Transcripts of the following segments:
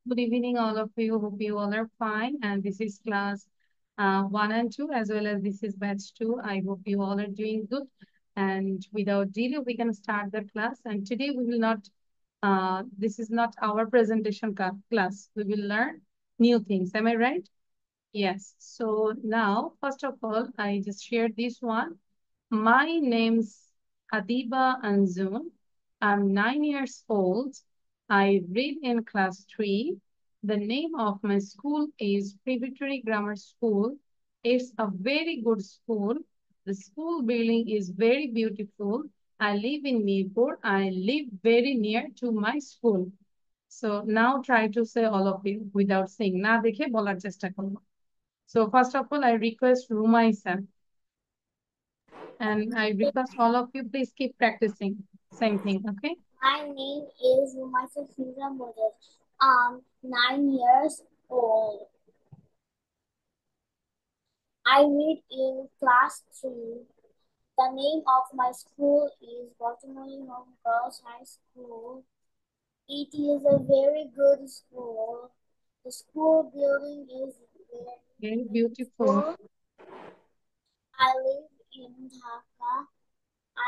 Good evening, all of you. Hope you all are fine. And this is class 1 and 2, as well as this is batch 2. I hope you all are doing good. And without delay, we can start the class. And today we will not, this is not our presentation class. We will learn new things. Am I right? Yes. So now, first of all, I just shared this one. My name's Adiba Anzun. I'm 9 years old. I read in class 3. The name of my school is Preparatory Grammar School. It's a very good school. The school building is very beautiful. I live in Mirpur. I live very near to my school. So now try to say all of you without saying না দেখে বলার চেষ্টা করবো. So first of all, I request Rumaisa. And I request all of you, please keep practicing. Same thing, okay? My name is Rumaisa Fiza Modes. I'm 9 years old. I read in class 3. The name of my school is Baltimore Home Girls High School. It is a very good school. The school building is Very beautiful. I live in Dhaka.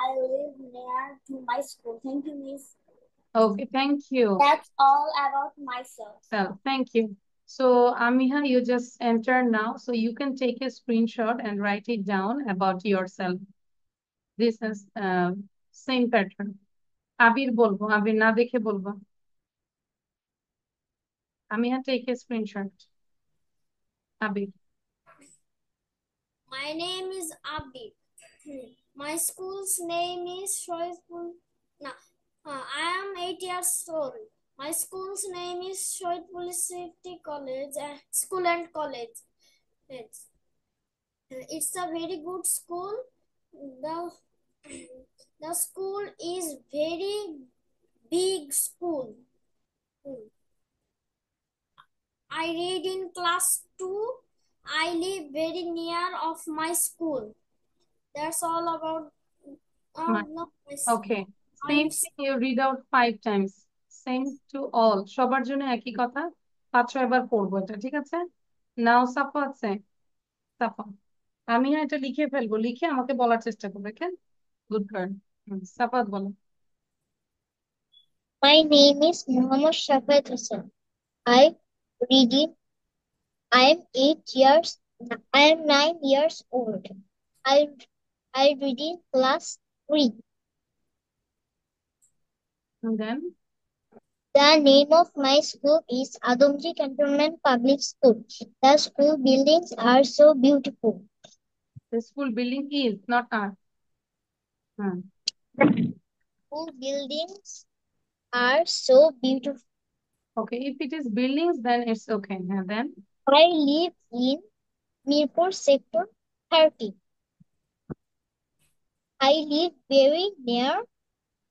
I live near to my school. Thank you, Miss. Okay, thank you. That's all about myself. So, thank you. So, Amiha, you just entered now, so you can take a screenshot and write it down about yourself. This is same pattern. Abir bolbo, Abir na dekhe bolbo. Amiha, take a screenshot. Abir. My name is Abir. My school's name is Shoaibul. No, I am 8 years old. My school's name is Shoaibul Safety College School and College. It's a very good school. The school is very big school. I read in class 2. I live very near of my school. That's all about no, Okay. Same thing you read out 5 times. Same to all. সবার জন্য একই কথা 5-6 বার পড়বো এটা, ঠিক আছে? নাও সাফা আছে? সাফা। আমি না এটা লিখে ফেলবো, লিখে আমাকে বলার চেষ্টা করবে, কেন? Good girl. সাফাত বলো। My name is Muhammad Shafat Hassan. I read it. I am 8 years. I am 9 years old. I read in class 3. And then The name of my school is Adamji Cantonment Public School. The school buildings are so beautiful. the school building is not are. School buildings are so beautiful. Okay, if it is buildings, then it's okay. And then I live in Mirpur Sector 30. I live very near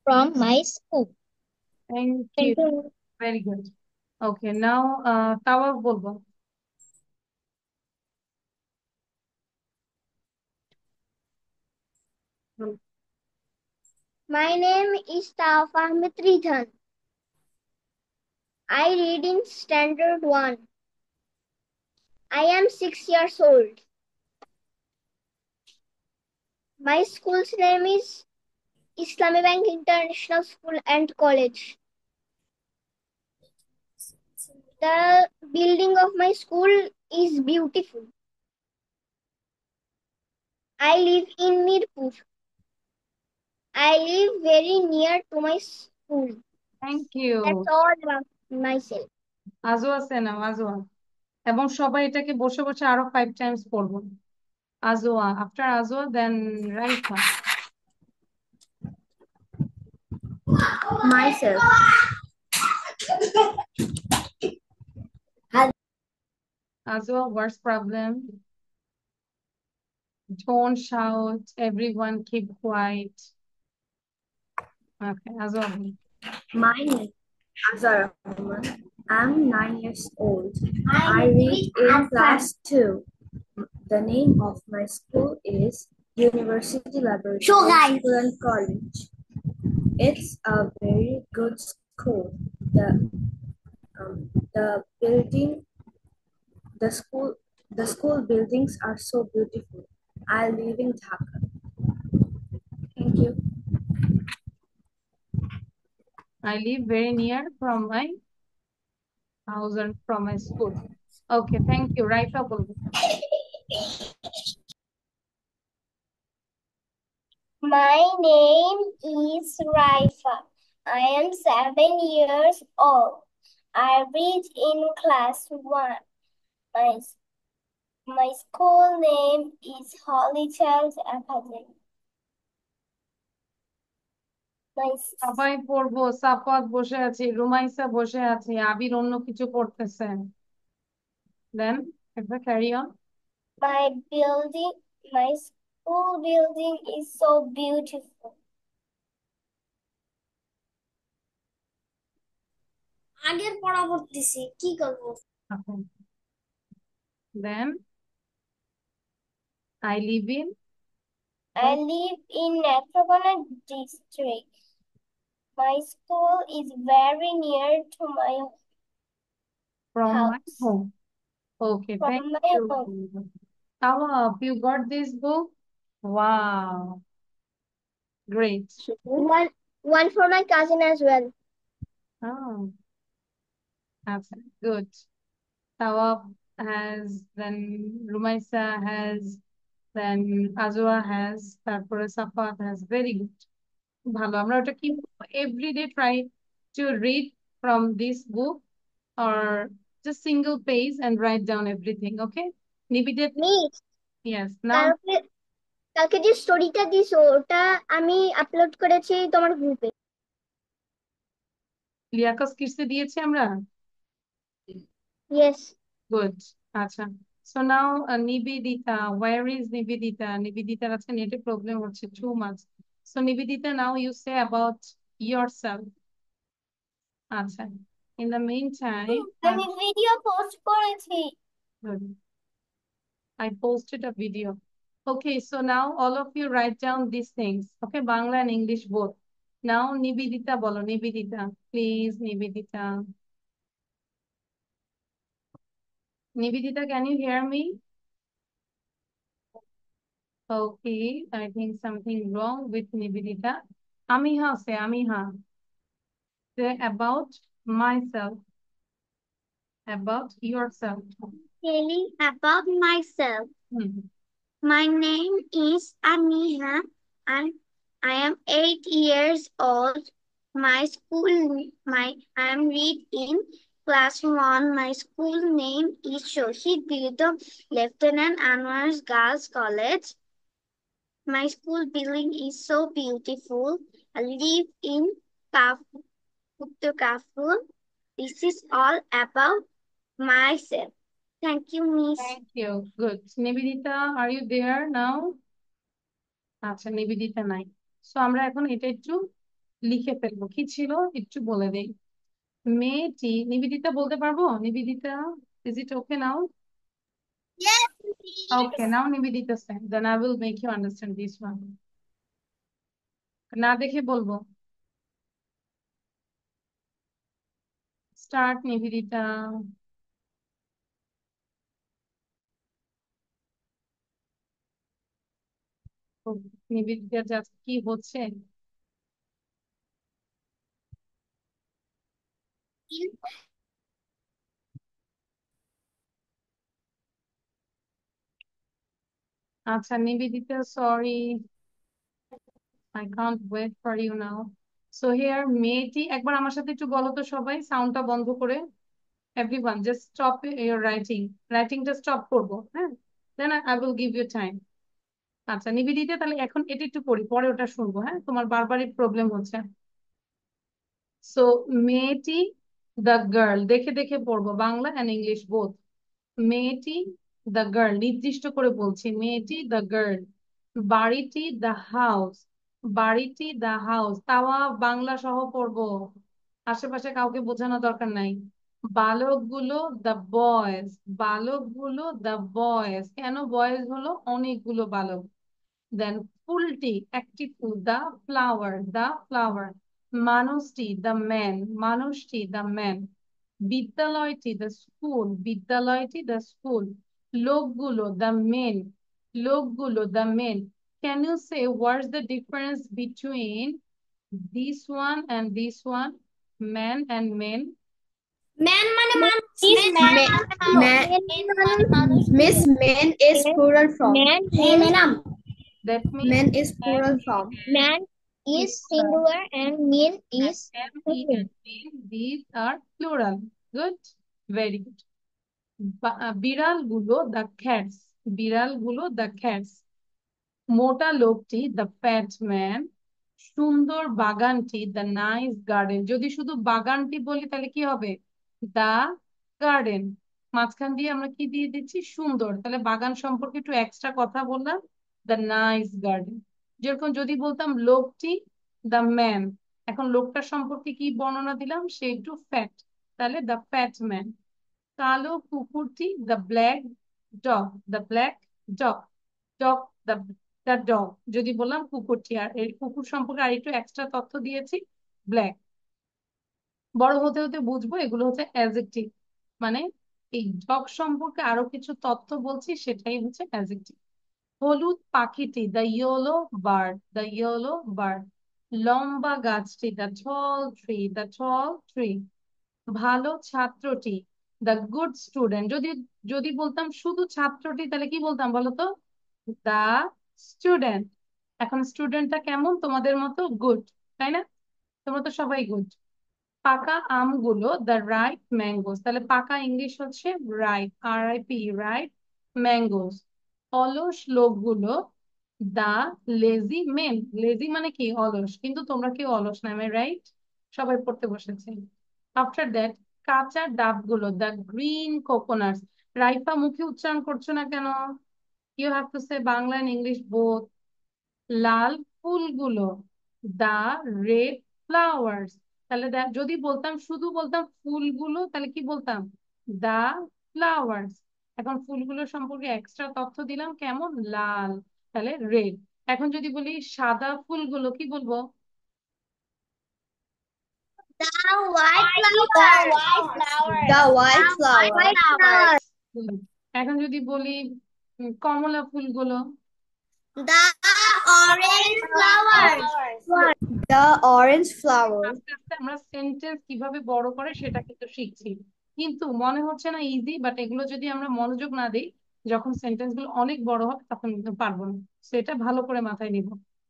from my school. thank Thank you. you. Very good. Okay, now Tawaf বলবো। My name is Tawaf Ahmed Ridhan. I read in Standard 1. I am 6 years old. My school's name is Islami Bank International School and College. The building of my school is beautiful. I live in Mirpur. I live very near to my school. Thank you. That's all about myself. আজও আছে না Ajwa, এবং সবাই এটাকে বসে বসে আরো 5 Times পড়বো। Ajwa, after Ajwa then Raifa. Myself. Azwa, what's problem? Don't shout. Everyone keep quiet. Okay, Azwa. My name is Azhar Rahman. I'm 9 years old. I read in class 2. The name of my school is University Laboratory School and College. It's a very good school. The building, the school buildings are so beautiful. I live in Dhaka. Thank you. I live very near from my house and from my school. Okay, thank you. Raifa বলবো। My name is Raifa. I am 7 years old. I read in class 1. My school name is Holy Child Academy. সবাই পড়বো। সাফাত বসে আছে, রুমাইসা বসে আছে, আবির অন্য কিছু পড়তেছে। দেন একটা carry on. My school building is so beautiful. আগের পড়া পড়তেছি, কি করব? Then I live in Netrokona district. My school is very near to my from my house. home. Okay, From thank my you. home. Tawab, you got this book? Wow, great. One for my cousin as well. Oh, that's good. Tawab has, then Rumaisa has, then Azwa has, তারপরে Safat has. Very good. ভালো, আমরা ওটা কি every day try to read from this book or just single page and write down everything. Okay, Nibide? Miss, Yes, now কালকে যে স্টোরিটা দিছো ওটা আমি আপলোড করেছি তোমার গ্রুপে। লিয়াকত কিসে দিয়েছি আমরা? Yes. Good. আচ্ছা, so now Nibidita, where is Nibidita? Nibidita আছে নেটে প্রবলেম হচ্ছে too much. So Nibidita, now you say about yourself. আচ্ছা, in the meantime আমি ভিডিও পোস্ট করেছি। good. I posted a video. Okay, so now all of you write down these things. Okay, Bangla and English both. Now Nibidita bolo, Nibidita. Please, Nibidita. Nibidita, can you hear me? Okay, I think something wrong with Nibidita. Amiha, say Amiha. Say about myself. About yourself. Telling about myself. My name is Amiha and I am 8 years old. I am read in class 1. My school name is Shoshit Bidam Lieutenant Anwar Girls College. My school building is so beautiful. I live in Uttar Kafur. This is all about myself. Thank you, Miss. Thank you. Good. Nibidita, are you there now? আচ্ছা, নিবেদিতা নাই। So আমরা এখন এটা একটু লিখে ফেলবো। কি ছিল একটু বলে দেই। মেয়েটি, নিবেদিতা বলতে পারবো? Nivedita, is it okay now? Yes. Okay, now Nivedita said, then I will make you understand this one. না দেখে বলবো। Start, Nivedita. নিবেদিতা জাস্ট কি হচ্ছে? আচ্ছা Nivedita, sorry, I can't wait for you now. So here মেয়েটি, একবার আমার সাথে একটু বলো তো সবাই, সাউন্ডটা বন্ধ করে। Everyone just stop your writingটা stop করবো, হ্যাঁ, then I will give you time. আচ্ছা নিবেদিতা, তাহলে এখন এটা একটু পড়ি, পরে ওটা শুনবো। হ্যাঁ, তোমার বারবারই প্রবলেম হচ্ছে। সো মেয়েটি, দ্য গার্ল, দেখে দেখে পড়বো, বাংলা এন্ড ইংলিশ বোথ। মেয়েটি, দ্য গার্ল, নির্দিষ্ট করে বলছি, মেয়েটি দ্য গার্ল। বাড়িটি, দ্য হাউস, বাড়িটি দ্য হাউস। তাওয়া বাংলা সহ পড়বো, আশেপাশে কাউকে বোঝানো দরকার নাই। বালকগুলো, দ্য বয়েজ, বালকগুলো দ্য বয়েজ। কেন বয়েজ হলো? অনেকগুলো বালক। দেন ফুলটি, একটি ফুল, দ্য ফ্লাওয়ার, দ্য ফ্লাওয়ার। মানুষটি, দ্য ম্যান, মানুষটি দ্য ম্যান। বিদ্যালয়টি the school, বিদ্যালয়টি the school, লোকগুলো the men, লোকগুলো the men. Can you say what's the difference between this one and this one, man and men? Man মানে মানুষ, This man Man, মানে মানুষ। Miss, men is plural form. man Hey, madam. That means Men is plural form. man is singular and mean is plural. these are plural. Good, very good. বিড়ালগুলো the cats, বিড়ালগুলো the cats. মোটা লোকটি the fat man, সুন্দর বাগানটি the nice garden. যদি শুধু বাগানটি বলি তাহলে কি হবে? the garden. মাঝখান দিয়ে আমরা কি দিয়ে দিচ্ছি? সুন্দর। তাহলে বাগান সম্পর্কে একটু এক্সট্রা কথা বললাম, the nice garden. যেরকম যদি বলতাম লোকটি the man, এখন লোকটার সম্পর্কে কি বর্ণনা দিলাম? সে একটু ফ্যাট, তাহলে the fat man. কালো কুকুরটি the black dog, the black dog, dog the dog. যদি বললাম কুকুরটি, আর এই কুকুর সম্পর্কে আর একটু এক্সট্রা তথ্য দিয়েছি, ব্ল্যাক। বড় হতে হতে বুঝবো এগুলো হচ্ছে অ্যাডজেক্টিভ, মানে এই ডগ সম্পর্কে আরো কিছু তথ্য বলছি, সেটাই হচ্ছে অ্যাডজেক্টিভ। হলুদ পাখিটি the yellow bird, the yellow bird. লম্বা গাছটি the tall tree, the tall tree. ভালো ছাত্রটি দ্য গুড স্টুডেন্ট। যদি যদি বলতাম শুধু ছাত্রটি তাহলে কি বলতাম বলো তো? The student. এখন স্টুডেন্টটা কেমন? তোমাদের মতো গুড, তাই না? তোমরা তো সবাই গুড। পাকা আমগুলো দ্য রাইট ম্যাঙ্গোস, তাহলে পাকা ইংলিশ হচ্ছে রাইট, RIP, রাইট ম্যাঙ্গোস। অলস লোকগুলো দা লেজি মেন, লেজি মানে কি? অলস, কিন্তু তোমরা কেউ অলস না, রাইট? সবাই পড়তে বসেছে। আফটার দ্যাট কাঁচা ডাবগুলো দ্য গ্রিন কোকোনাটস। রাইফা মুখে উচ্চারণ করছো না কেন? You have to say Bangla and English both. লাল ফুলগুলো দা রেড ফ্লাওয়ার্স। তাহলে যদি বলতাম শুধু বলতাম ফুলগুলো তাহলে কি বলতাম? দা ফ্লাওয়ার্স। এখন ফুলগুলো সম্পর্কে এক্সট্রা তথ্য দিলাম, কেমন? লাল, তাহলে রেড। এখন যদি বলি সাদা ফুলগুলো কি বলবো? The white The flower. white flower. The white flower. White flower. এখন যদি বলি কমলা ফুলগুলো? The orange flower. The orange flower. আস্তে আস্তে আমরা সেন্টেন্স কিভাবে বড় করে সেটা কিন্তু শিখছি, কিন্তু মনে হচ্ছে না ইজি, বাট এগুলো যদি আমরা মনোযোগ না দিই, যখন সেন্টেন্স গুলো অনেক বড় হবে তখন কিন্তু পারবো না। সেটা ভালো করে মাথায় নিব।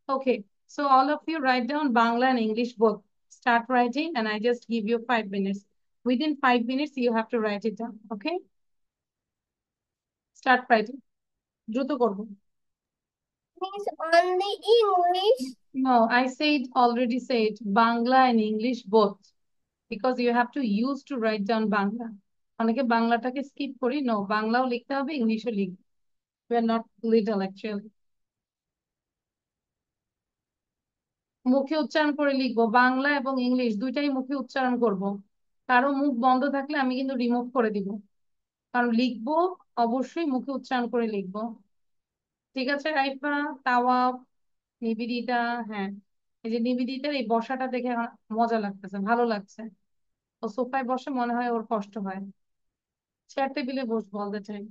Okay, so all of you write down Bangla and English both. Start writing and I just give you 5 minutes. Within 5 minutes you have to write it down. Okay, start writing. দ্রুত করবো। Means only English. No, I said, already said Bangla and English both, because you have to use to write down Bangla. অনেকে বাংলাটাকে skip করি, no, বাংলাও লিখতে হবে, ইংলিশও লিখবে। We are not little actually. মুখে উচ্চারণ করে লিখবো, বাংলা এবং ইংলিশ দুইটাই মুখে উচ্চারণ করব। কারো মুখ বন্ধ থাকলে আমি কিন্তু রিমুভ করে দিব, কারণ লিখবো অবশ্যই মুখে উচ্চারণ করে লিখবো। ঠিক আছে রাইফা, তাওয়া, নিবেদিতা? হ্যাঁ, এই যে নিবেদিতার এই বসাটা দেখে আমার মজা লাগতেছে, ভালো লাগছে। ও সোফায় বসে মনে হয় ওর কষ্ট হয়, চেয়ার টেবিলে বসবো অল দ্য টাইম।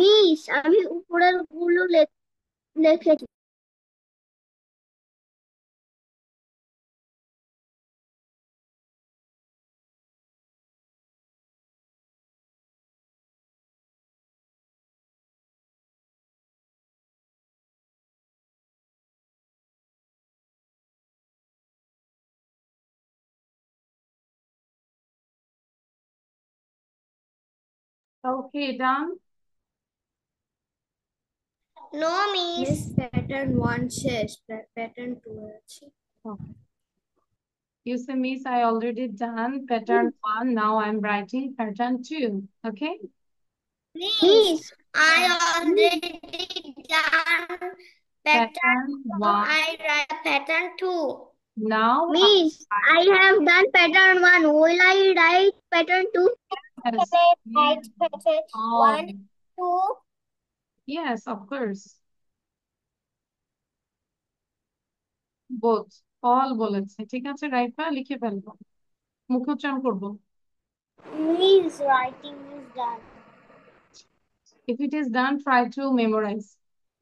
মিস আমি উপরের গুলো লিখেছি। Okay, done. No miss. Miss pattern 1 শেষ, প্যাটার্ন 2 আছে। Okay. You say, Miss, I already done pattern 1. Now I'm writing pattern 2. Okay? Miss I already done pattern Pattern 1. 1. I write pattern 2. Now Miss, I have done pattern 1. Will I write pattern 2? yes, Write pattern oh, 1, 2. yes, of course. Both. All বলেছে। ঠিক আছে, রাইফা লিখে ফেলবো। মুখোচ্চারণ করবো। Miss, writing is done. If it is done, try to memorize.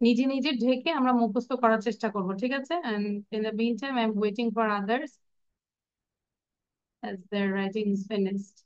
নিজে নিজে ঢেকে আমরা মুখস্থ করার চেষ্টা করব, ঠিক আছে? And in the meantime, I'm waiting for others as their writing is finished.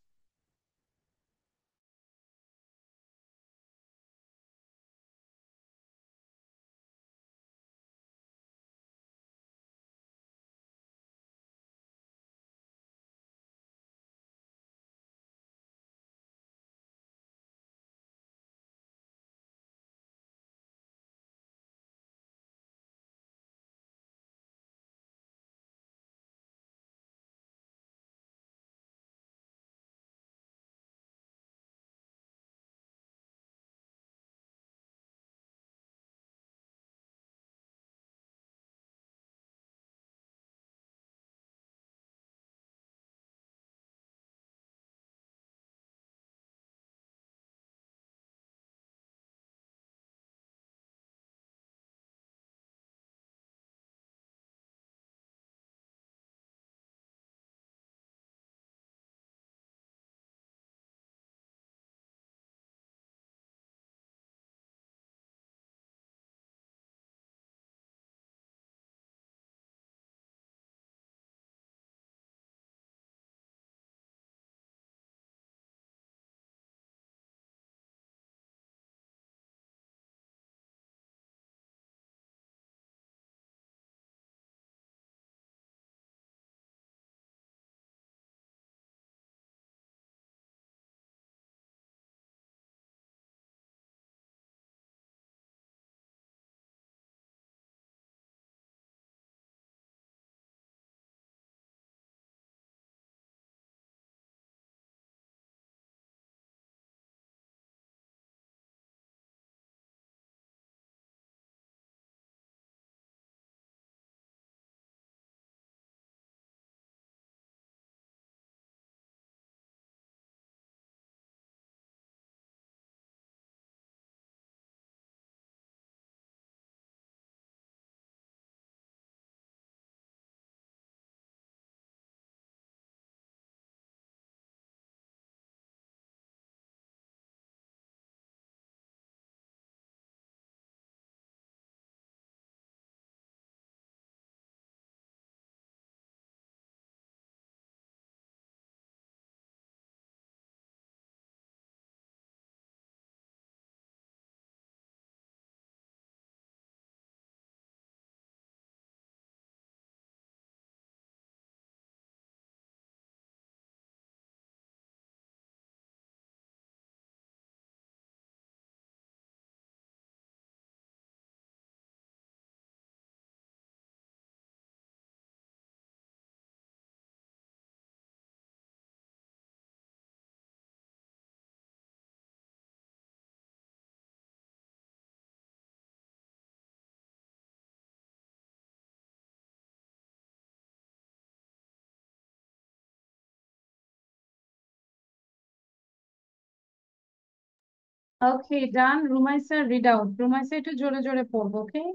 Okay, done. Rumaisa, read out. Rumaisa, একটু জোরে জোরে পড়বো, okay?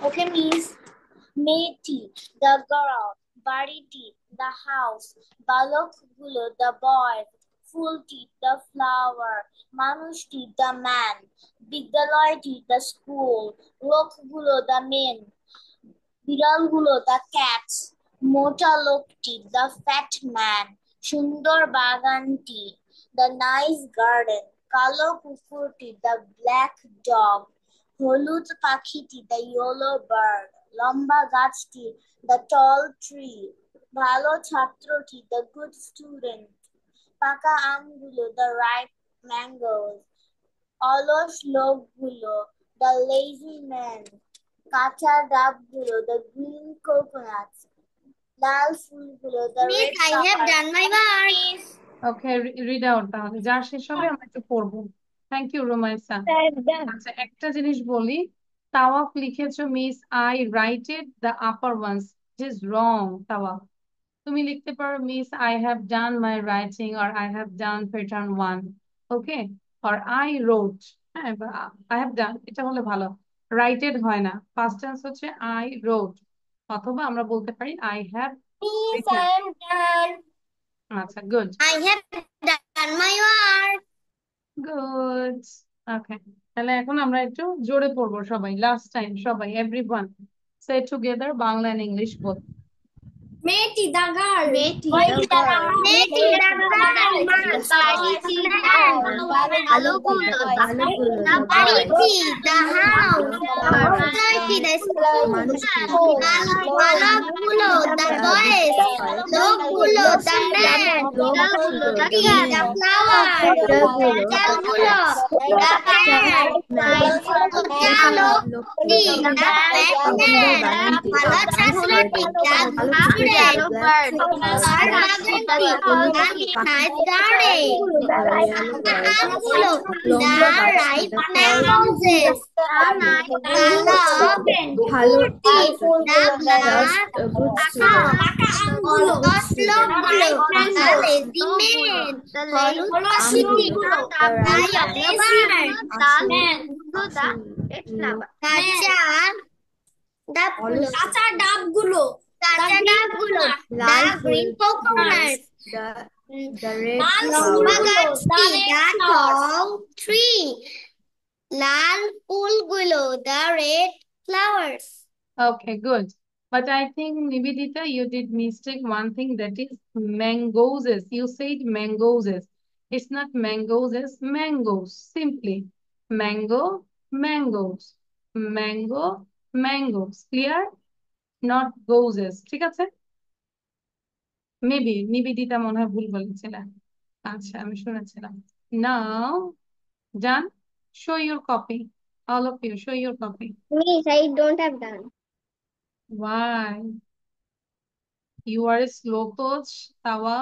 Okay, Miss. মেয়েটি, the girl, বাড়িটি, the house, বালকগুলো, the boys, ফুলটি the flower, মানুষটি the man, বিদ্যালয়টি the school, লোকগুলো the men, বিড়ালগুলো the cats, মোটা লোকটি the fat man, সুন্দর বাগানটি the nice garden, কালো কুকুরটি the black dog, হলুদ পাখিটি the yellow bird, লম্বা গাছটি the tall tree, ভালো ছাত্রটি the good student, পাকা আমগুলো the ripe mangoes, অলস লোকগুলো the lazy men, কাঁচা ডাবগুলো the green coconuts, লাল ফুলগুলো the red I have done my work. Okay, read out তাহলে, যার শেষ হবে আমরা একটু পড়বো। Thank you Romaisa. আচ্ছা, একটা জিনিস বলি, তাওয়াফ লিখেছো miss I writed the upper ones, it is wrong. Tawaf তুমি লিখতে পারো miss I have done my writing, or I have done pattern one, okay, or I wrote, হ্যাঁ, আই হ্যাভ ডান, এটা হলে ভালো। রাইটেড হয় না, ফার্স্ট টেন্স হচ্ছে আই রোট, অথবা আমরা বলতে পারি I have Miss, written. I am done. আচ্ছা, good I have done my work. Good. Okay, তাহলে এখন আমরা একটু জোরে পড়বো সবাই, লাস্ট টাইম সবাই, everyone say together, Bangla and English both. Meti the girl. Meti the girl. Meti the girl. Margariti the ant. ভালোগুলো the boys. Margariti the house. Margariti the school. Malakgulo the boys. Lokgulo the man. Lokgulo the cat. The flower. Jalgulo the cat. Jalokti the batman. Malachasloti the student. Garden nice garden. Amgulo the ripe mangoes. Kurti the black Osloggulo the lazy man. Holushiti the bird. Kacha ডাবগুলো the green coconut. The red লম্বা flower. গাছটি the tall tree. লাল ফুলগুলো the red flowers. Okay, good. But I think Nivedita, you did mistake one thing, that is mangoes. You said mangoes. It's not mangoes, it's mangoes. Simply mango, mangoes, mango, mangoes. Clear? Not goes. ঠিক আছে? Maybe Nivedita মনে হয় ভুল বলেছিলেন। আচ্ছা, আমি শুনেছিলাম। Now, Jan, show your copy. All of you, show your copy. Miss, I don't have done. Why? You are a slow coach, Tawa.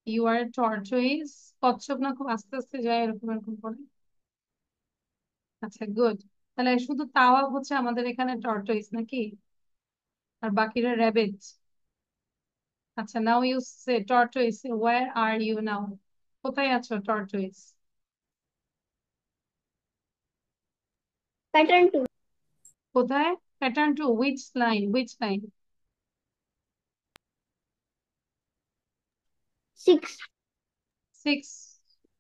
You are a tortoise. কচ্ছপ না খুব আস্তে আস্তে যায়, এরকম এরকম করে। আচ্ছা, গুড। তাহলে শুধু তাওয়া হচ্ছে আমাদের এখানে টর্টয়েস নাকি, আর বাকিরা র্যাবিট। আচ্ছা, now you say tortoise, where are you now? কোথায় আছো টর্টয়েস? Pattern 2. কোথায়? Pattern two, which line, which line? 6. 6?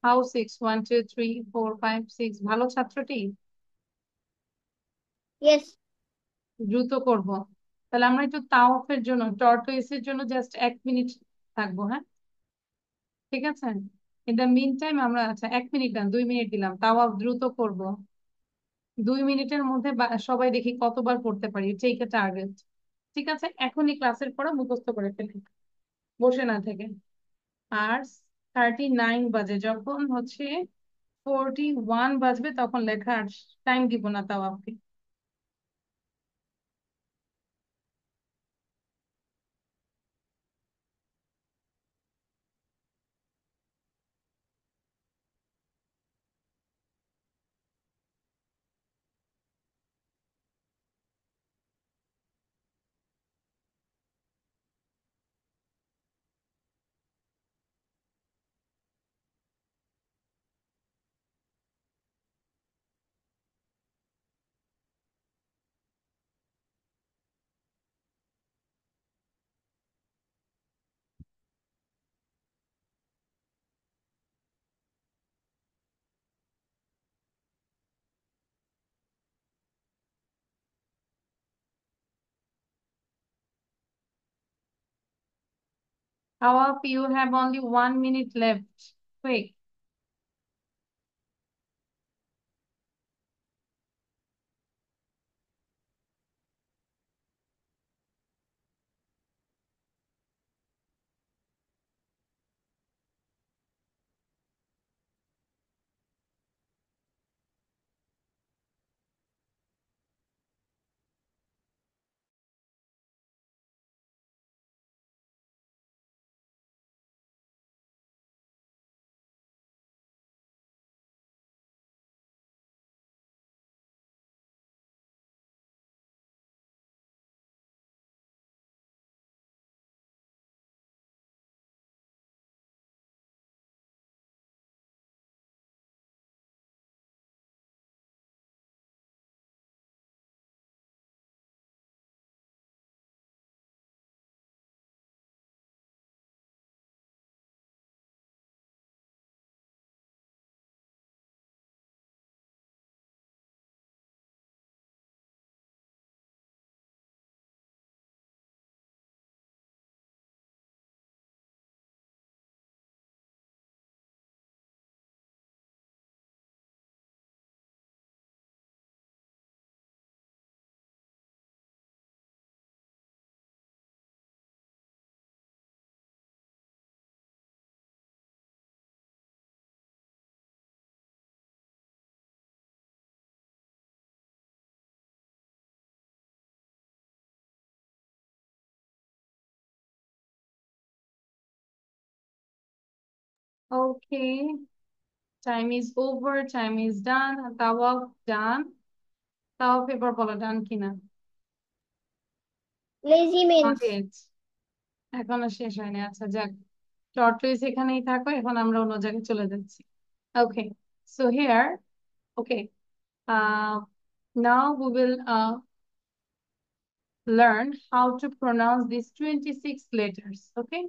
How 6? 1 2 3 4 5 6? ভালো ছাত্রটি, Yes. দ্রুত করব। তাহলে আমরা একটু তাওয়াফের জন্য, টর্টয়েসের জন্য জাস্ট 1 মিনিট থাকবো, হ্যাঁ, ঠিক আছে? ইন দ্য মিন টাইম আমরা, আচ্ছা 1 মিনিট না, 2 মিনিট দিলাম, তাওয়াফ দ্রুত করব। 2 মিনিটের মধ্যে সবাই দেখি কতবার পড়তে পারি, টেক এ টার্গেট। ঠিক আছে, এখনই ক্লাসের পড়া মুখস্থ করে ফেলি, বসে না থেকে। আর 39 বাজে, যখন হচ্ছে 41 বাজবে তখন লেখার টাইম দিব না তাওয়াফকে। How of you have only 1 minute left? Quick. Okay. Time is over. Time is done. Tawaf done. Tawaf এবার বলো done কিনা? Lazy Not means yet. এখনো শেষ হয়নি। আচ্ছা যাক, টর্টয়েস এখানেই থাকো, এখন আমরা অন্য জায়গায় চলে যাচ্ছি। Okay, so here, okay, now we will learn how to pronounce these 26 letters. Okay,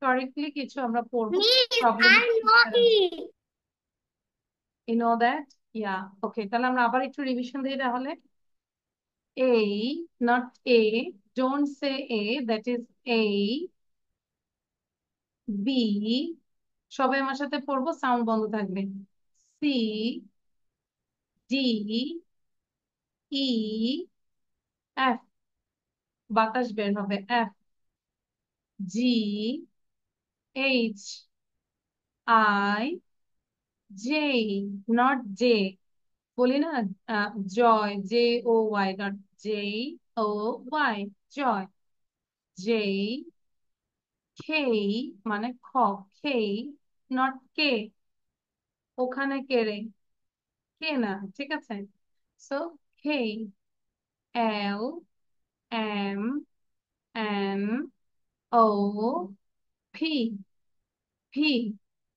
correctly কিছু আমরা পড়বো, problem I'm naughty. you know that? Yeah, okay, তাহলে আমরা আবার একটু রিভিশন দিই তাহলে। A, not A, don't say A, that is A, B, সবাই আমার সাথে পড়বো, সাউন্ড বন্ধ থাকবে। C, D, E, F, বাতাস বের হবে, F, G, H, I, J, not J, বলি না জয়, J-O-Y, not J-O-Y, Joy, J, K মানে খ, K, not K, ওখানে কে রে, কে না, ঠিক আছে। So K, L, M, N, O, P, P,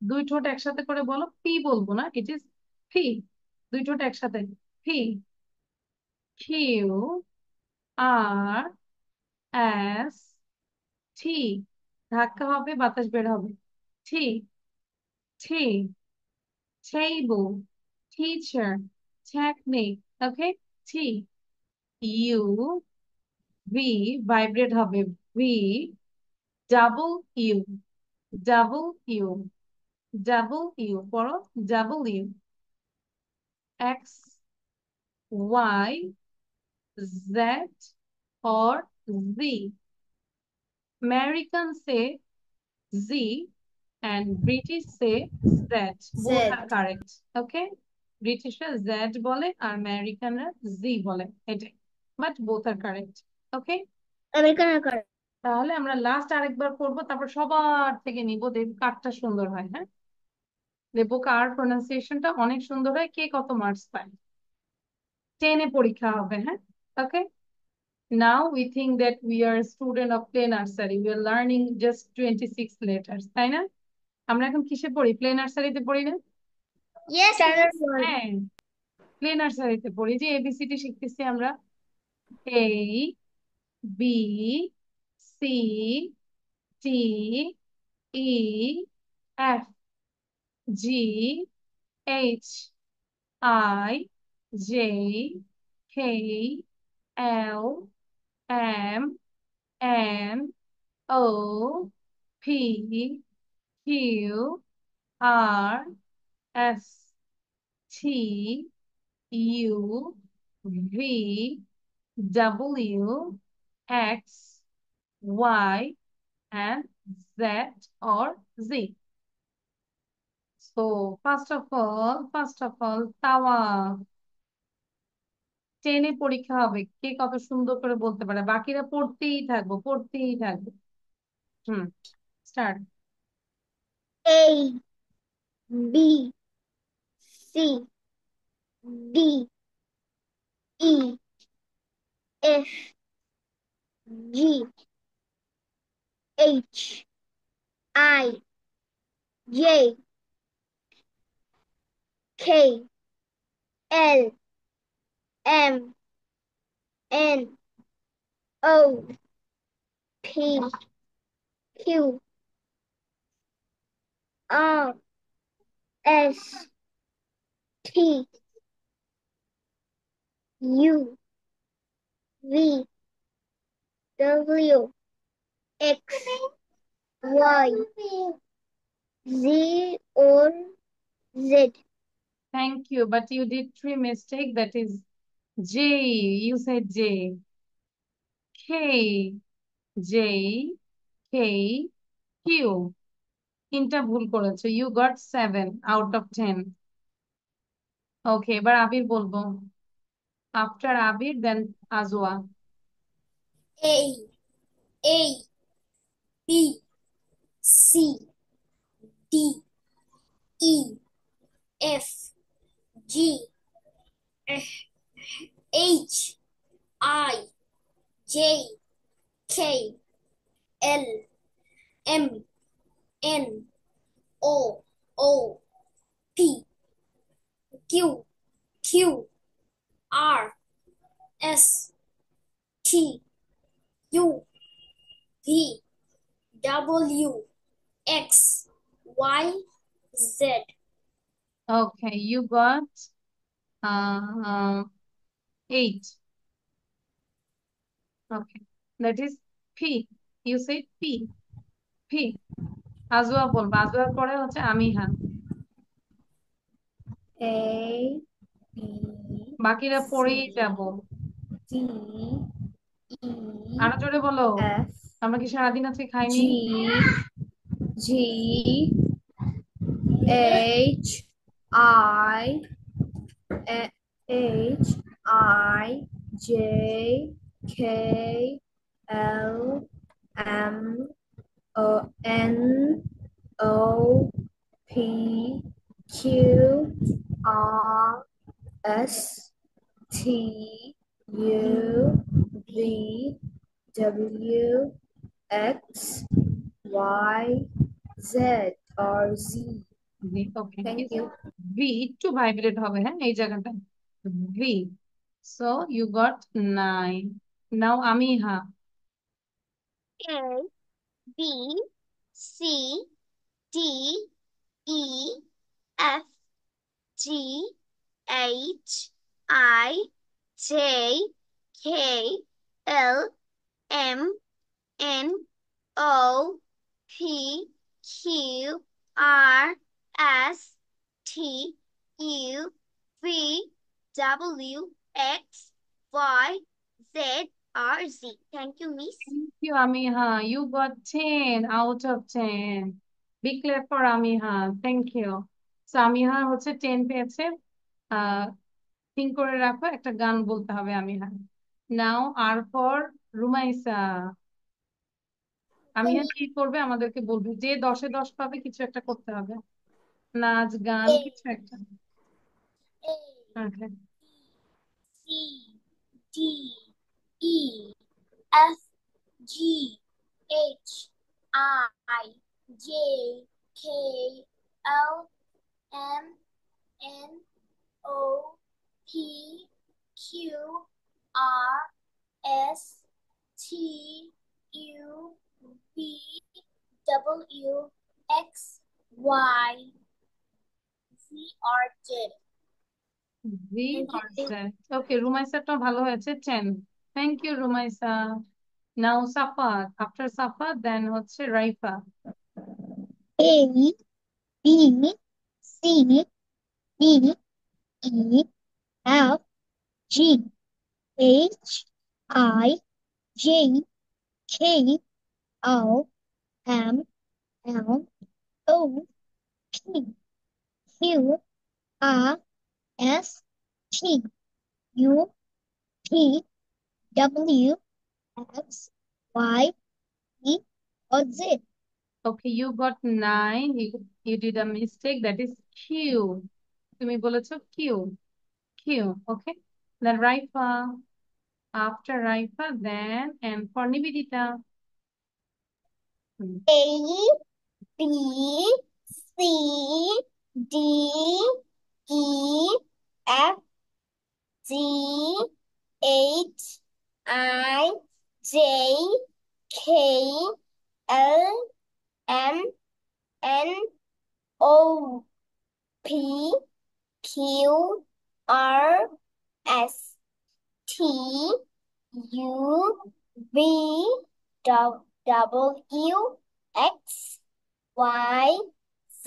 দুই ঠোঁট একসাথে করে বলো, P বলবো না, ইট ইজ P, দুই ঠোঁট একসাথে, P, Q, R, S, T, ধাক্কা হবে, বাতাস বের হবে, T, T, table, teacher, technique, okay, T, U, V, vibrate হবে, V, double U, double U, double U, পড়ো, double U, X, Y, Z or Z. Americans say Z and British say Z. Both are correct. Okay? Britishরা Z বলে আর আমেরিকানরা Z বলে, এটাই, but both are correct. Okay? American are correct. তাহলে আমরা last আরেকবার করবো, তারপর সবার থেকে নিব, দেখব কারটা সুন্দর হয়। হ্যাঁ, দেখবো কার প্রোনাউন্সিয়েশনটা অনেক সুন্দর হয়, কে কত মার্কস পায়। 10-এ পরীক্ষা হবে। হ্যাঁ, ওকে। Now we think that we are a student of play nursery. We are learning just 26 letters. তাই না? আমরা এখন কিসে পড়ি? প্লে নার্সারিতে পড়ি না? Yes, standard word. হ্যাঁ, প্লে নার্সারিতে পড়ি, যে এবিসিডি শিখতেছি আমরা। A, B, C, D, E, F, G, H, I, J, K, L, M, N, O, P Q R S T U V W X Y and Z or Z. So first of all, তাওয়া টেনে পরীক্ষা হবে, কে কত সুন্দর করে বলতে পারে, বাকিরা পড়তেই থাকবো। হুম, start. A, B, C, D, E, F, G, H, I, J, K, L, M, N, O, P, Q, R, S, T, U, V, W, X, Y, Z or Z. Thank you, but you did three mistakes. That is J. You said J. K, J, K, Q. তিনটা ভুল করেছো। You got 7 out of 10. Okay, এবার আবির বলবো। After Abir, then Ajwa. A, B, C, D, E, F, G, H, I, J, K, L, M, N, O, P, Q, R, S, T, U, V, W, X, Y, Z. Okay, you got uh, 8. Okay, that is P. You said P. P. Ajwa বলবো, আজওয়ার পরে হচ্ছে আমিহা। A, B, বাকিরা পড়েই C, যাব। D, E, আরো জোরে বলো। F, আমরা কি সারাদিন আজকে খাইনি? G, H, I, H, I, J, K, L, M, N, O, P, Q, R, S, T, U, V, W, X, Y, Z or Z. Okay. Thank you. V একটু vibrate হবে, হ্যাঁ, এই জায়গাটা। V. So you got 9. Now আমিহা। A, B, C, D, E, F, G, H, I, J, K, L, M, N, O, P, Q, R, S, T, U, V, W, X, Y, Z, R, Z. Thank you, Miss. Thank you, Amiha. You got 10 out of 10. Big clap for Amiha. Thank you. So Amiha হচ্ছে 10 পেয়েছে। Think করে রাখো, একটা গান বলতে হবে আমিহা। নাও আর for Rumaisa. আমিহা কি করবে আমাদেরকে বলবে, যে 10-এ 10 পাবে কিছু একটা করতে হবে, নাচ গান A, কিছু একটা। A, Okay. C, D, E, F, G, H, I, J, K, L, M, N, O, P, Q, R, S, T, U, V, W, X, Y, Z, or Z. G Thank or you. Z. ওকে, রুমাইসাটা ভালো হয়েছে, 10। Thank you Rumaisa. Now Safa. After Safa, then হচ্ছে Raifa. A, B, C, D, E, F, G, H, I, J, K, L, M, N, O, P, Q, R, S, T, U, P, W, X, Y, E, or Z. Okay, you got 9. You did a mistake. That is Q. তুমি বলেছো Q. Q. Okay. Then Raifa. After Raifa, then and for Nivedita. A, B, C, D, E, F, G, H, I, J, K, L, M, N, O, P, Q, R, S, T, U, V, W, X, Y, Z,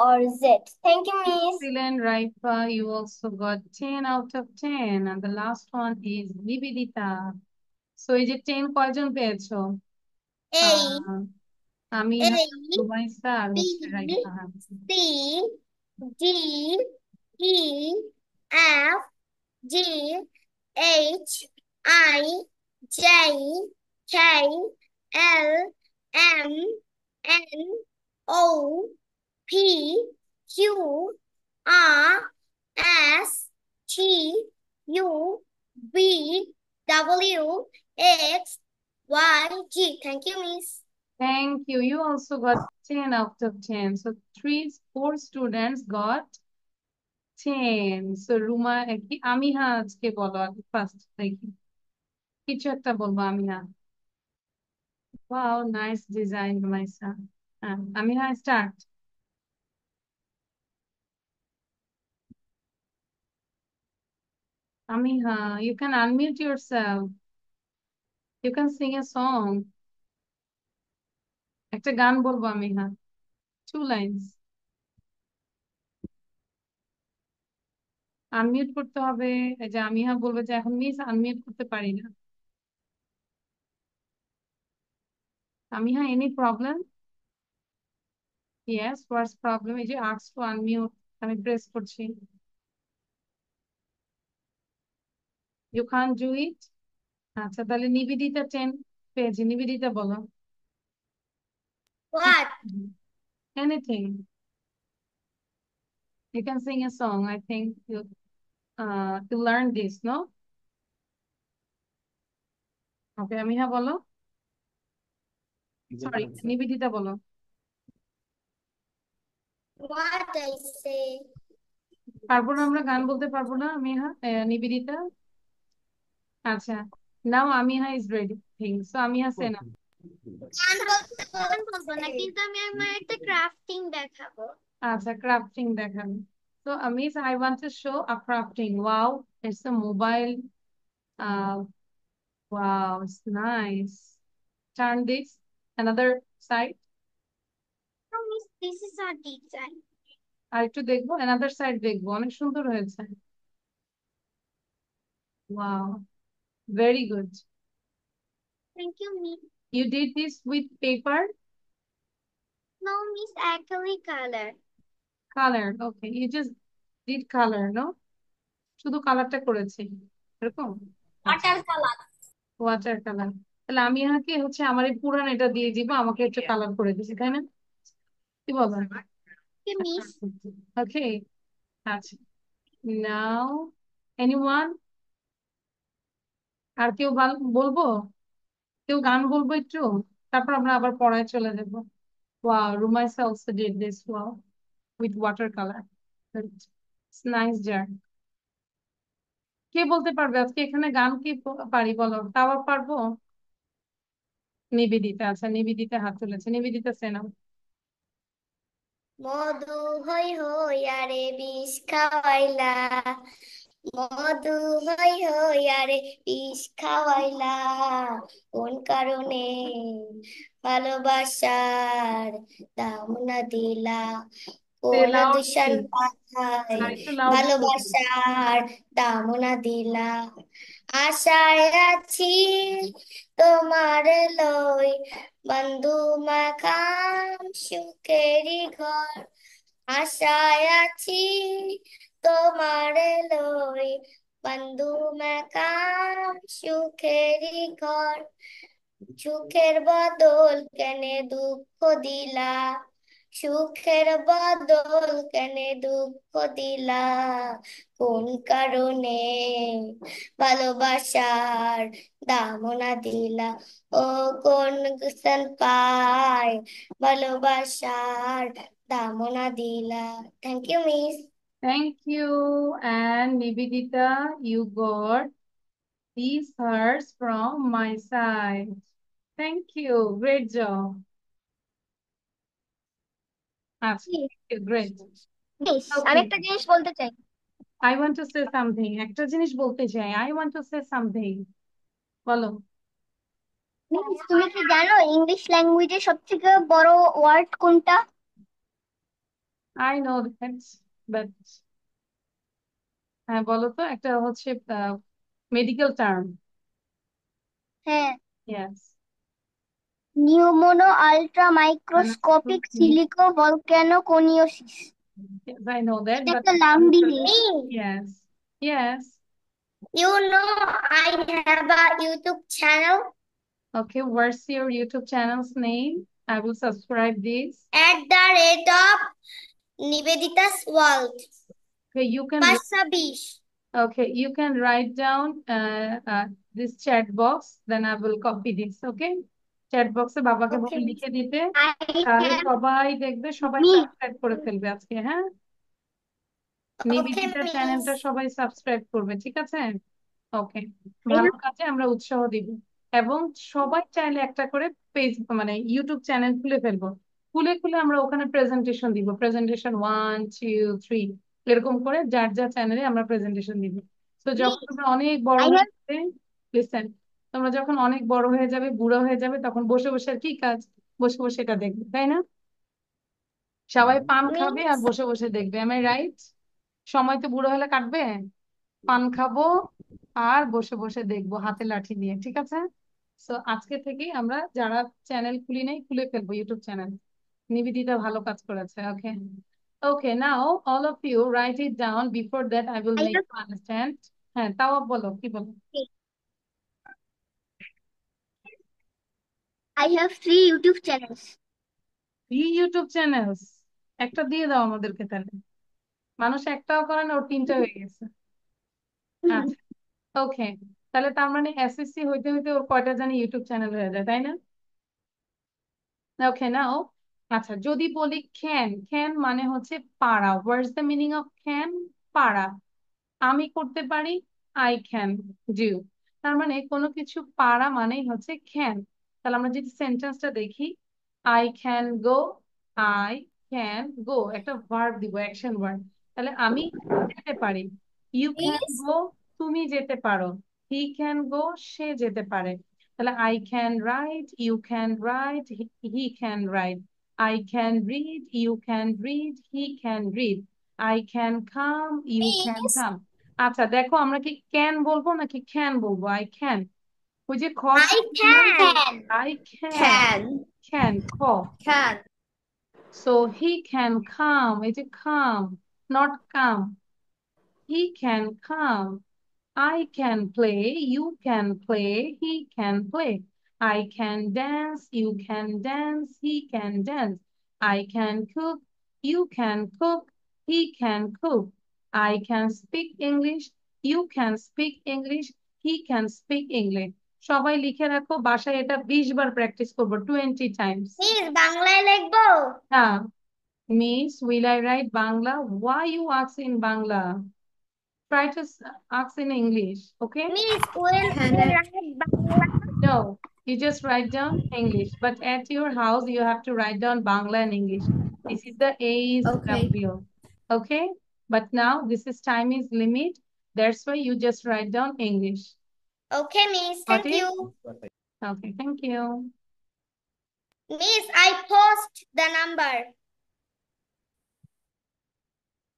or Z. Thank you, Miss. Excellent, Raifa. You also got 10 out of 10. And the last one is Nivedita. So এই যে 10 কয়জন পেয়েছো? A, আমি A, Rumaisa আর হচ্ছে B, Raifa. C, D, E, F, G, H, I, J, K, L, M, N, O, P, Q, R, S, T, U, V, W, X, Y, G. Thank you, Miss. Thank you. You also got 10 out of 10. So 4 students got 10. So Ruma কি আমিহা আজকে বলো আগে first দেখি কিছু একটা বলবো আমিহা। Wow, nice design, Rumaisa. আমিহা start. Amiha, you can unmute yourself. You can sing a song. একটা গান বলবো আমিহা। 2 lines. আনমিউট করতে হবে। এই যে আমিহা বলবে যে এখন মিস আনমিউট করতে পারি না। আমিহা, any problem? Yes, what's problem? এই যে ask to unmute আমি প্রেস করছি। You can't do it? আচ্ছা তাহলে নিবেদিতা 10 পেয়েছি। নিবেদিতা বলো। What? Anything. You can sing a song. I think you learn this, no? Okay, আমিহা বলো। Sorry, নিবেদিতা বলো। What I say? পারবো না, আমরা গান বলতে পারবো না আমিহা, নিবেদিতা। আচ্ছা, now আমিহা is ready. So আমিহা say না। গান বলবো না, কিন্তু আমি আমার একটা ক্রাফটিং দেখাবো। আচ্ছা, ক্রাফটিং দেখান। So Amish, I want to show a crafting. Wow, it's a mobile. Wow, it's nice. Turn this another side. No, Miss, this is our design. আর একটু দেখবো, another side দেখবো, অনেক সুন্দর হয়েছে। Wow, very good. Thank you, Miss. You did this with paper? No, Miss, actually color. Color, okay. You just did color, no? শুধু কালারটা করেছি এরকম। Water color. Water colour. তাহলে আমি আমিহাকে হচ্ছে আমার এই পুরান এটা দিয়ে দিব, আমাকে একটু কালার করে দিছি, তাই না? কি বলেন? Okay, Miss. ওকে, আচ্ছা। নাও এনিওয়ান, আর কেউ বলবো? কেউ গান বলবো একটু, তারপর আমরা আবার পড়ায় চলে যাবো। Wow, Rumaisa also did this wow with watercolor. It's nice jar. কে বলতে পারবে আজকে এখানে গান কি পারি বলো? তাও পারবো? নিবেদিতা, আচ্ছা নিবেদিতা হাত তুলেছে। নিবেদিতা সেনা। মধু হই হই আরে বিষ খাওয়াইলা, মধু হই হই আরে বিষ খাওয়াইলা কোন কারণে ভালোবাসার দাম না দিলা Say কোন দূষণ loudly. পাথায় আরেকটু loudly বলতে হবে। ভালোবাসার দাম না দিলা আশায় আছি তোমার লই বন্ধু মাখাম সুখেরই ঘর আশায় আছি তোমার লই বন্ধু মাখাম সুখেরই ঘর সুখের বদল কেনে দুঃখ দিলা সুখের বদল কেনে দুঃখ দিলা কোন কারণে ভালোবাসার দাম না দিলা ও কোন গুসন পায় ভালোবাসার দাম না দিলা thank you miss Thank you. And Nivedita, you got these hearts from my side. Thank you. Great job. Great. Miss আমি Okay. একটা জিনিস বলতে চাই I want to say something. একটা জিনিস বলতে চাই। I want to say something. বলো। মিস তুমি কি জানো ইংলিশ ল্যাঙ্গুয়েজের সবথেকে বড় ওয়ার্ড কোনটা I know that, but হ্যাঁ বলো তো একটা হচ্ছে মেডিকেল টার্ম। হ্যাঁ Yes. নিউমোনো ultra And microscopic silico ভলক্যানোকোনিওসিস yes, I know that, এটা but একটা lung answer disease yes. Yes. You know, I have a YouTube channel Okay, what's your YouTube channel's name? I will subscribe this. at the rate of Nivedita's World. Okay, you can 520 okay, you can write down this chat box, then I will copy this, okay? Chat box এ বাবাকে বলে Okay. লিখে দিতে, I তাহলে have সবাই দেখবে, সবাই me. Subscribe করে ফেলবে আজকে, হ্যাঁ? Okay, নিবেদিতা চ্যানেলটা miss. সবাই সাবস্ক্রাইব করবে, ঠিক আছে? ওকে, ভালো কাজে আমরা উৎসাহ দিব। এবং সবাই চাইলে একটা করে পেজ মানে ইউটিউব চ্যানেল খুলে ফেলবো, খুলে খুলে আমরা ওখানে প্রেজেন্টেশন দিব, প্রেজেন্টেশন 1 2 3 এরকম করে যার যার চ্যানেলে আমরা প্রেজেন্টেশন দিব। তো যখন Miss, তোমরা অনেক বড় I হয়ে have যাবে, লিসেন, তোমরা যখন অনেক বড় হয়ে যাবে, বুড়ো হয়ে যাবে, তখন বসে বসে আর কি কাজ, বসে বসে এটা দেখবে, তাই না? সবাই পান খাবে আর miss. বসে বসে দেখবে, এম আই রাইট? সময় তো বুড়ো হলে কাটবে, পান খাবো আর বসে বসে দেখবো হাতে লাঠি নিয়ে, ঠিক আছে? সো আজকে থেকেই আমরা যারা চ্যানেল খুলি নাই খুলে ফেলবো ইউটিউব চ্যানেল। নিবেদিতা ভালো কাজ করেছে। Okay, okay, now all of you write it down, before that I will I make have you understand. হ্যাঁ, তাও বলো, কি বলো? I have 3 YouTube channels. 3 YouTube channels? একটা দিয়ে দাও আমাদেরকে তাহলে, মানুষ একটাও করে না, ওর 3টা হয়ে গেছে। আচ্ছা, ওকে, তাহলে তার মানে এসএসসি হইতে হইতে ওর কয়টা জানি ইউটিউব চ্যানেল হয়ে যায়, তাই না? ওকে, নাও আচ্ছা, যদি বলি ক্যান, ক্যান মানে হচ্ছে পারা। What's the meaning of can? পারা। আমি করতে পারি, আই ক্যান ডু। তার মানে কোনো কিছু পারা মানেই হচ্ছে ক্যান। তাহলে আমরা যদি সেন্টেন্সটা দেখি, I can go, I can go, একটা ভার্ব দিব, অ্যাকশন ভার্ব। তাহলে আমি যেতে পারি। ইউ ক্যান Miss, গো, তুমি যেতে পারো। হি ক্যান গো, সে যেতে পারে। তাহলে I can write, you can write, he can write. I can read, you can read, he can read. I can come, you can miss, come. আচ্ছা দেখো, আমরা কি ক্যান বলবো নাকি ক্যান বলবো? I can. ওই যে খ, I can. I can, Can. Can খ। Can. So he can come, এই যে come, not come. He can come. I can play, you can play, he can play. I can dance, you can dance, he can dance. I can cook, you can cook, he can cook. I can speak English, you can speak English, he can speak English. সবাই লিখে রাখো, বাসায় এটা 20 বার practice করবো, 20 Times. Miss, বাংলায় লিখবো হ্যাঁ, miss, will I write Bangla? Why you ask in Bangla? Try to ask in English, okay? Miss, will Can I I? write Bangla No, you just write down English. But at your house, you have to write down Bangla and English. This is the Okay. ASW. Okay? But now this is time is limit. That's why you just write down English. Okay, Miss. Got Thank it? you. Okay, thank you. Miss, I post the number.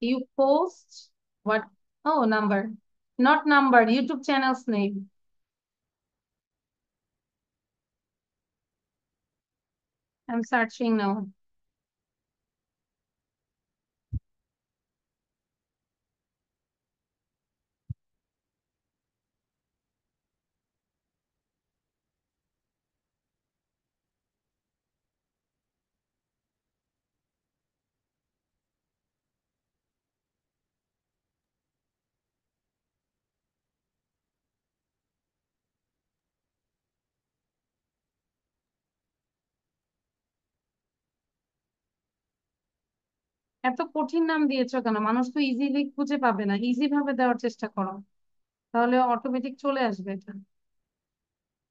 You post what? Oh, number. Not number, YouTube channel's name. I'm searching now. এত কঠিন নাম দিয়েছো কেন? মানুষ তো easily খুঁজে পাবে না, ইজি ভাবে দেওয়ার চেষ্টা করো, তাহলে অটোমেটিক চলে আসবে এটা।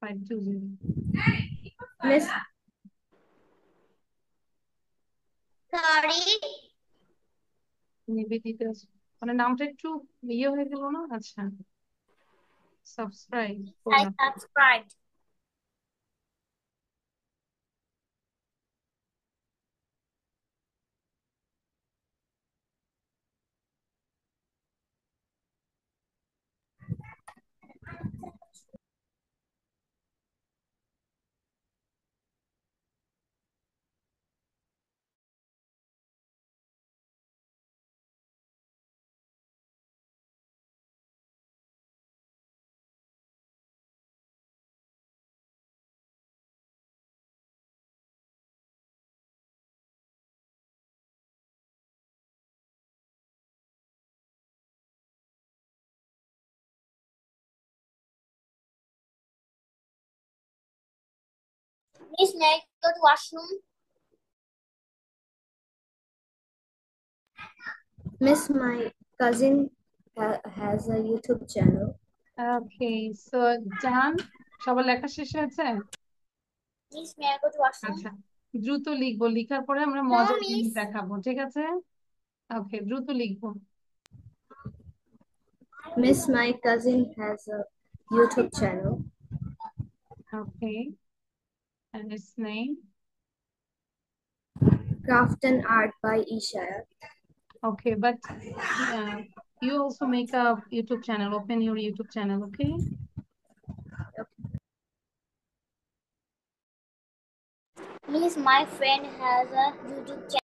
520 Miss, Sorry. নিবেদিত মানে নামটা একটু ইয়ে হয়ে গেল না? আচ্ছা, সাবস্ক্রাইব I করলাম। subscribed. Miss, may I go to washroom? Miss, my cousin has a YouTube channel. Okay, so Jahan, সবার লেখা শেষ হয়েছে? Miss, may I go to washroom? আচ্ছা, দ্রুত লিখবো, লিখার পরে আমরা No, মজার জিনিস Miss. দেখাবো, ঠিক আছে? ওকে, দ্রুত লিখবো। Miss, my cousin has a YouTube channel. Okay, and its name? Craft and Art by Ishaya. Okay, but you also make a YouTube channel, open your YouTube channel, okay? Miss, my friend has a YouTube channel.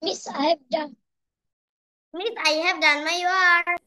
Miss, I have done. Miss, I have done my work.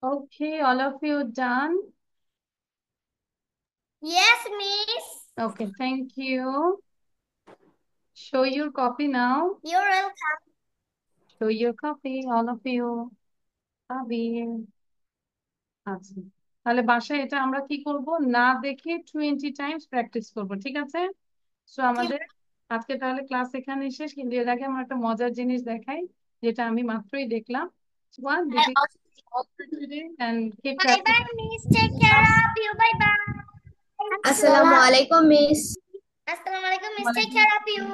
Okay, all of you done? Yes, Miss. Okay, thank you. Show your copy now. You're welcome. Show your copy, all of you. আচ্ছা, তাহলে বাসায় এটা আমরা কি করব, না দেখে 20 Times practice করব, ঠিক আছে? সো আমাদের আজকে তাহলে ক্লাস এখানে শেষ, কিন্তু এর আগে আমার একটা মজার জিনিস দেখাই, যেটা আমি মাত্রই দেখলাম। One, this is all for today and keep Bye practicing. bye, Miss. Take care of you. Bye bye. Assalamualaikum, Miss. Assalamualaikum, Miss. Take care of you.